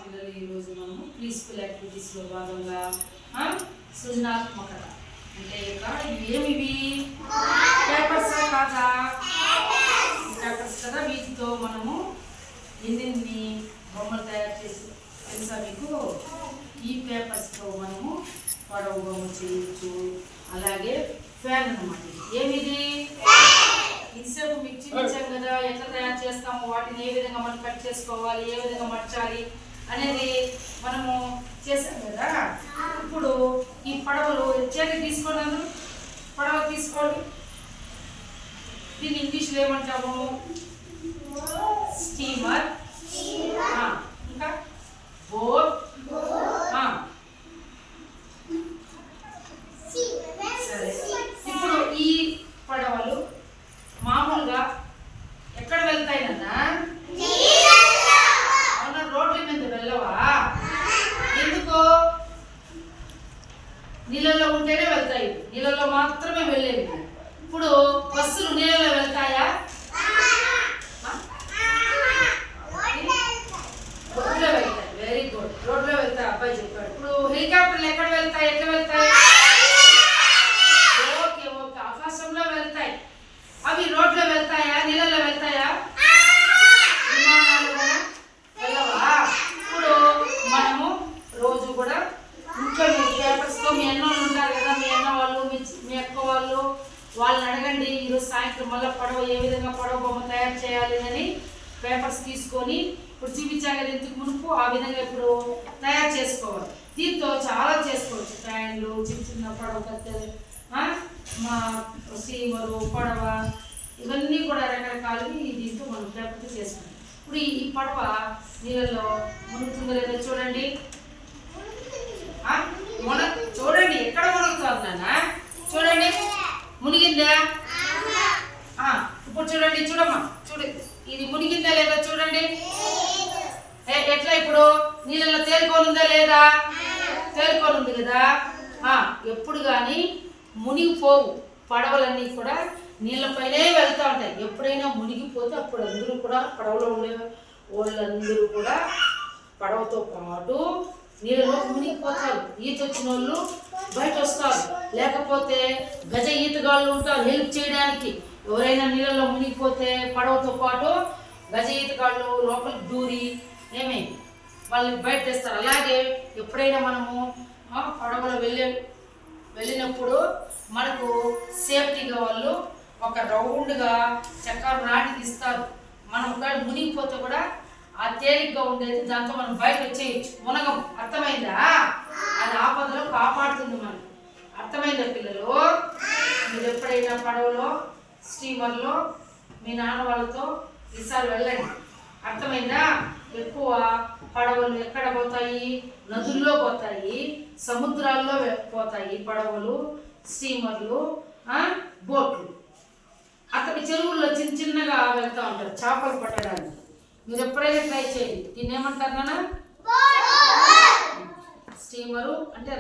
పిల్లలు ఈరోజు మనము ప్రీ స్కూల్ యాక్టివిటీస్లో భాగంగా సృజనాత్మకత అంటే ఏమివి పేపర్స్ కాదా, పేపర్స్ కదా. వీటితో మనము ఎన్ని బొమ్మలు తయారు చేసి తెలుసా మీకు? ఈ పేపర్స్తో మనము పడవ బొమ్మ చేయొచ్చు. అలాగే ఫ్యాన్ అన్నమాట. ఏమిది? ఇంతసేపు మీకు చూపించాం కదా ఎట్లా తయారు చేస్తాము, వాటిని ఏ విధంగా మనం కట్ చేసుకోవాలి, ఏ విధంగా మర్చాలి అనేది మనము చేసాం కదా. ఇప్పుడు ఈ పడవలు చేతికి తీసుకోండి, అందరూ పడవ తీసుకోండి. దీన్ని ఇంగ్లీష్లో ఏమంటాము? స్టీమర్. ఇంకా బోట్. సరే, ఇప్పుడు ఈ పడవలు మామూలుగా ఎక్కడ వెళ్తాయి నాన్న? అవునా, రోడ్ల మీద వెళ్ళవా? ఎందుకో? నీళ్ళల్లో ఉంటేనే వెళ్తాయి, నీళ్ళల్లో మాత్రమే వెళ్ళేవి. ఇప్పుడు బస్సులు నీళ్ళలో వెళ్తాయా? రోడ్లో వెళ్తాయి. వెరీ గుడ్, రోడ్లో వెళ్తాయి, అబ్బాయి చెప్పాడు. ఇప్పుడు హెలికాప్టర్లు ఎక్కడ వెళ్తాయి, ఎట్లా వెళ్తాయి? ఓకే ఓకే, ఆకాశంలో వెళ్తాయి. అవి రోడ్లో వెళ్తాయా, నీళ్ళలో వెళ్తాయా? విమానాలు వెళ్ళవా? ఇప్పుడు మనము రోజు కూడా ఇంట్లో మీ పేపర్స్తో మీ అన్న వాళ్ళు ఉంటారు కదా, మీ అన్న వాళ్ళు మీ అక్క వాళ్ళు, వాళ్ళని అడగండి ఈరోజు సాయంత్రం మళ్ళీ పడవ ఏ విధంగా పడవ బొమ్మ తయారు చేయాలి అని పేపర్స్ తీసుకొని ఇప్పుడు చూపించాం కదా ఇంతకు మునుపు, ఆ విధంగా ఇప్పుడు తయారు చేసుకోవాలి. దీంతో చాలా చేసుకోవచ్చు. ఫ్యాన్లు, చిన్న చిన్న పడవ కత్తెలు, మా స్టీమరు, పడవ, ఇవన్నీ కూడా రకరకాలవి దీంతో మనం పేపర్తో చేసుకుంటాం. ఇప్పుడు ఈ పడవ నీళ్ళలో మునుగుతుందో లేదో చూడండి. చూడండి ఎక్కడ మునుగుతుంది నాన్న, చూడండి. మునిగిందా? ఇప్పుడు చూడండి, చూడమ్మా, చూడండి ఇది మునిగిందా లేదా చూడండి. ఎట్లా ఇప్పుడు నీళ్ళలో తేలికోనుందా లేదా? తేలికోనుంది కదా. ఎప్పుడు కానీ మునిగిపోవు పడవలన్నీ కూడా నీళ్ళపైనే వెళ్తూ ఉంటాయి. ఎప్పుడైనా మునిగిపోతే అప్పుడు అందరూ కూడా పడవలో ఉండే వాళ్ళందరూ కూడా పడవతో పాటు నీళ్ళలో మునిగిపోతారు. ఈత వచ్చిన వాళ్ళు బయట వస్తారు, లేకపోతే గజ ఈతగాళ్ళు ఉంటారు హెల్ప్ చేయడానికి. ఎవరైనా నీళ్ళలో మునిగిపోతే పడవతో పాటు గజ ఈతగాళ్ళు లోపలికి దూరి వాళ్ళని బయట తెస్తారు. అలాగే ఎప్పుడైనా మనము పడవలో వెళ్ళినప్పుడు మనకు సేఫ్టీగా వాళ్ళు ఒక రౌండ్గా చక్కెర రాటి తీస్తారు. మనం ఒకవేళ మునిగిపోతే కూడా ఆ తేలిగ్గా ఉండేది దాంతో మనం బయట వచ్చేయచ్చు, మునగం. అర్థమైందా? అది ఆపదలో కాపాడుతుంది మనం. అర్థమైందా పిల్లలు? మీరు ఎప్పుడైనా పడవలో, స్టీమర్లో మీ నాన్న వాళ్ళతో ఈసారి వెళ్ళండి. అర్థమైందా? ఎక్కువ పడవలు ఎక్కడ పోతాయి? నదుల్లో పోతాయి, సముద్రాల్లో పోతాయి పడవలు, స్టీమర్లు, బోట్లు. అతని చెరువుల్లో చిన్న చిన్నగా వెళ్తూ ఉంటారు చేపలు పట్టడానికి. మీరు ఎప్పుడైనా ట్రై చేయండి. దీన్ని ఏమంటారు నాన్న? స్టీమరు అంటే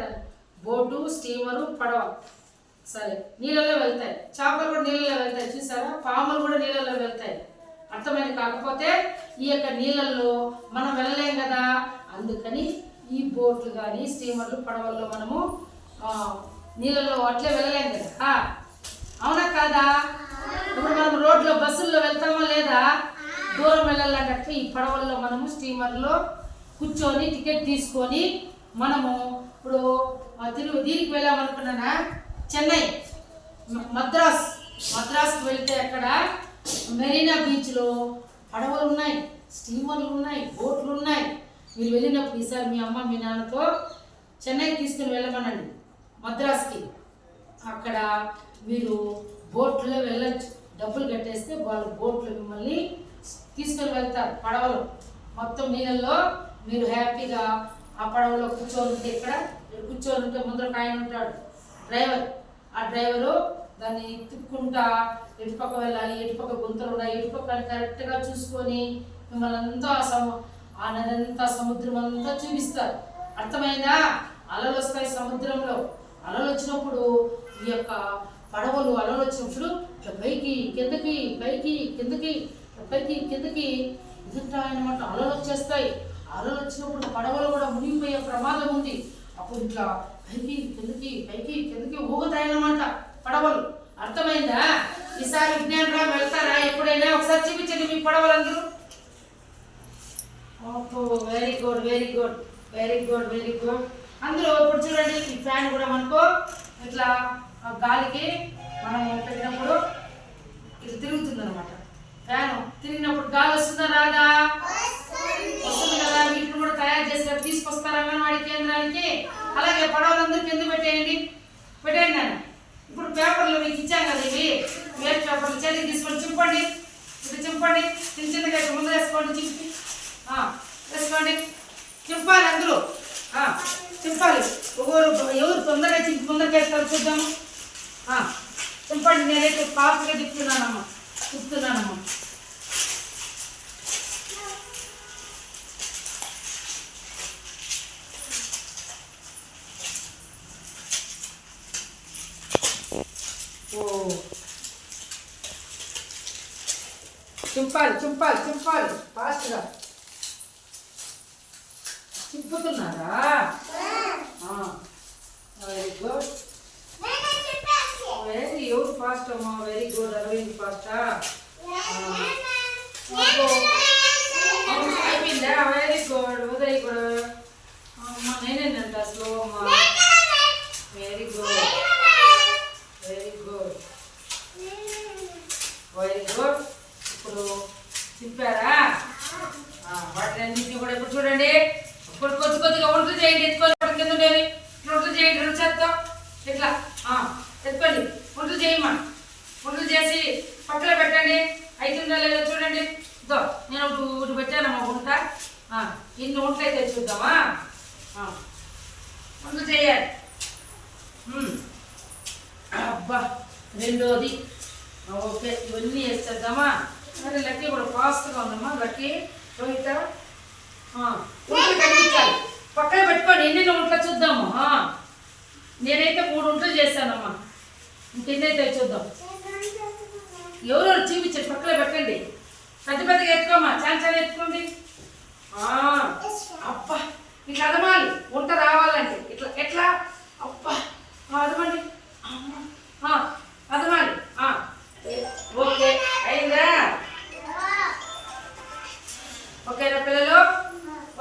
బోటు, స్టీమరు, పడవ. సరే, నీళ్ళలో వెళ్తాయి. చేపలు కూడా నీళ్ళలో వెళ్తాయి, చూసారా? పాములు కూడా నీళ్ళలో వెళ్తాయి. అర్థమైంది? కాకపోతే ఈ యొక్క నీళ్ళల్లో మనం వెళ్ళలేం కదా, అందుకని ఈ బోట్లు కానీ స్టీమర్లు, పడవల్లో మనము నీళ్ళలో అట్లే వెళ్ళలేం కదా. అవునా కాదా? ఇప్పుడు మనం రోడ్లో బస్సుల్లో వెళ్తామా లేదా? దూరం వెళ్ళాలంటే అట్లా ఈ పడవల్లో మనము స్టీమర్లో కూర్చొని టికెట్ తీసుకొని మనము ఇప్పుడు దీనికి వెళ్ళామనుకున్నానా, చెన్నై, మద్రాస్కి వెళ్తే అక్కడ మెరీనా బీచ్లో పడవలు ఉన్నాయి, స్టీమర్లు ఉన్నాయి, బోట్లు ఉన్నాయి. మీరు వెళ్ళినప్పుడు ఈసారి మీ అమ్మ మీ నాన్నతో చెన్నైకి తీసుకుని వెళ్ళమనండి, మద్రాస్కి. అక్కడ మీరు బోట్లో వెళ్ళచ్చు, డబ్బులు కట్టేస్తే వాళ్ళు బోట్లు మిమ్మల్ని తీసుకొని వెళ్తారు. పడవలు మొత్తం నీళ్ళల్లో మీరు హ్యాపీగా ఆ పడవలో కూర్చొని ఉంటే, ఇక్కడ కూర్చొని ఉంటే ముందర ఒక ఆయన ఉంటాడు డ్రైవర్. ఆ డ్రైవరు దాన్ని తిప్పుకుంటా ఎటుపక్క వెళ్ళాలి, ఎటుపక్క గుంతలు ఉన్నాయి, ఎటుపక్క కరెక్ట్గా చూసుకొని మిమ్మల్ని అంతా ఆ నదంతా, సముద్రం అంతా చూపిస్తారు. అర్థమైందా? అలలు వస్తాయి సముద్రంలో. అలలు వచ్చినప్పుడు ఈ యొక్క పడవలు అలలు వచ్చినప్పుడు పైకి కిందకి, పైకి కిందకి, పైకి కిందకి ఎదుగుతాయన్నమాట. అలలు వచ్చేస్తాయి. అలలు వచ్చినప్పుడు పడవలు కూడా మునిగిపోయే ప్రమాదం ఉంది. అప్పుడు ఇట్లా పైకి కిందకి పైకి కిందకి ఊగుతాయన్నమాట పడవలు. అర్థమైందా? ఈసారి విజ్ఞానరామ్ వెళ్తారా ఎప్పుడైనా? ఒకసారి చూపించండి మీ పడవలందరూ. ఓహో, very good very good very good very good. అందులో ఇప్పుడు చూడండి, ఈ ఫ్యాన్ కూడా మనకు ఇట్లా గాలికి మనం పెట్టినప్పుడు ఇది తిరుగుతుంది అనమాట. ఫ్యాన్ తిరిగినప్పుడు గాలి వస్తుందా రాదా? వస్తుంది కదా. వీటిని కూడా తయారు చేసి తీసుకొస్తారు అంగన్వాడీ కేంద్రానికి. అలాగే పడవలందరూ కింద పెట్టేయండి. పెట్టేయండి నాన్న. ఇప్పుడు పేపర్లు మీకు ఇచ్చాం కదా, ఇవి వేస్ట్ పేపర్లు చేతికి తీసుకొని చింపండి. ఇది చింపండి. చిన్న చిన్నగా ముందు వేసుకోండి. చింపి వేసుకోండి. చింపాలి అందరూ, చింపాలి. ఎవరు తొందరగా చింపి ముందరికి వేస్తారు చూద్దాము. చింపండి. నేనైతే ఫాస్ట్గా తిప్పుతున్నానమ్మా. చింపాలి ఫాస్ట్గా. చింపుతున్నారా? Very good. ఎవరు ఫాస్ట్ అమ్మా? Very good. అరవింద్ ఫాస్టా? అయిపోయిందా? Very good. ఉదయ్ కూడా అమ్మా నేనేనంట స్లో అమ్మా. Very good very good very good. ఇప్పుడు చింపారా? వాటిని అన్నింటినీ కూడా ఇప్పుడు చూడండి. ఇప్పుడు కొద్దిగా వంటలు చేయండి. ఎత్తుకొని కింద ఉండేవి వంటలు చేయండి. రెండు చేత్తో ఇట్లా ఎత్తుకోండి. వంటలు చేయమ్మా. వంటలు చేసి పక్కన పెట్టండి. అవుతుందా లేదా చూడండి. ఇదో నేను ఒకటి పెట్టానమ్మా వంట. ఇన్ని వంటలు అయితే చూద్దామా? వంటలు చేయాలి. అబ్బా, రెండోది. ఓకే, ఇవన్నీ వేసేద్దామా? మరి లక్కీ కూడా ఫాస్ట్గా ఉందమ్మా. లక్కీ, రోహిత వంటలు కనిపించాలి. పక్కన పెట్టుకోండి. ఎన్ని వంటలు చూద్దాము. నేనైతే 3 వంటలు చేశానమ్మా. ఇంకెన్నైతే చూద్దాం. ఎవరెవరు చూపించండి. పక్కన పెట్టండి. పెద్దగా ఎత్తుకోమ్మా. చాలా ఎత్తుకోండి. అబ్బా, ఇట్లా అదమాలి. వంట రావాలంటే ఇట్లా ఎట్లా? అబ్బా, అదమండి. అదమాలి. ఓకే, అయిందా? ఓకేనా పిల్లలు?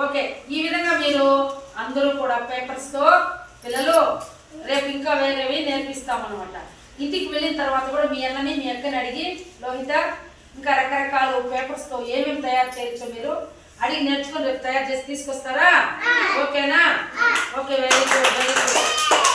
ఓకే, ఈ విధంగా మీరు అందరూ కూడా పేపర్స్తో పిల్లలు రేపు ఇంకా వేరేవి నేర్పిస్తామన్నమాట. ఇంటికి వెళ్ళిన తర్వాత కూడా మీ అన్నని మీ అక్కని అడిగి, లోహిత ఇంకా రకరకాల పేపర్స్తో ఏమేమి తయారు చేయొచ్చో మీరు అడిగి నేర్చుకొని రేపు తయారు చేసి తీసుకొస్తారా? ఓకేనా?